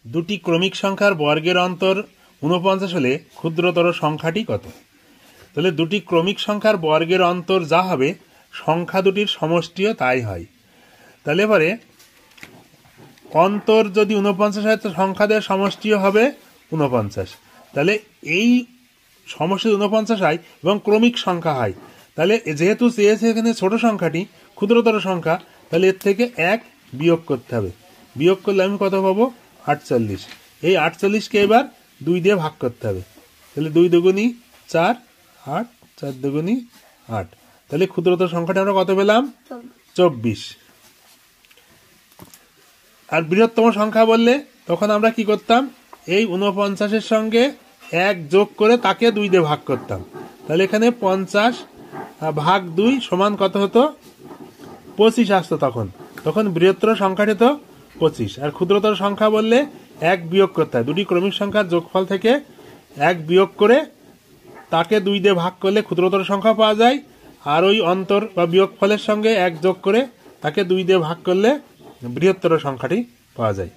দুটি ক্রমিক সংখ্যার বর্গের অন্তর 49 হলে ক্ষুদ্রতর সংখ্যাটি কত? তাহলে দুটি ক্রমিক সংখ্যার বর্গের অন্তর যা হবে সংখ্যা দুটির সমষ্টিও তাই হয়। তাহলে এবারে অন্তর যদি 49 হয় তো সংখ্যাদের সমষ্টিও হবে 49। তাহলে এই সমষ্টি 49 হয় এবং ক্রমিক সংখ্যা হয়। তাহলে যেহেতু চেয়েছে এখানে ছোট সংখ্যাটি ক্ষুদ্রতর সংখ্যা, তাহলে এর থেকে 1 বিয়োগ করতে হবে। বিয়োগ করলে আমি কত পাবো? 48। এই 48কে এবার 2 দিয়ে ভাগ করতে হবে। তাহলে 2 দুগুণী 4, 8, 4 দুগুণী 8। তাহলে ক্ষুদ্রতর সংখ্যাটা আমরা কত পেলাম? 24। আর বৃহত্তম সংখ্যা বললে তখন আমরা কি করতাম? এই 49-এর সঙ্গে 1 যোগ করে তাকে 2 দিয়ে ভাগ করতাম। তাহলে এখানে 50 ভাগ 2 সমান কত হতো? 25 আসতো। তখন বৃহত্তর সংখ্যাটি তো 25। আর ক্ষুদ্রতর সংখ্যা বললে 1 বিয়োগ করতে হয়। দুটি ক্রমিক সংখ্যার যোগফল থেকে 1 বিয়োগ করে তাকে 2 দিয়ে ভাগ করলে ক্ষুদ্রতর সংখ্যা পাওয়া যায়। আর ওই অন্তর বা বিয়োগফলের সঙ্গে 1 যোগ করে তাকে 2 দিয়ে ভাগ করলে বৃহত্তর সংখ্যাটি পাওয়া যায়।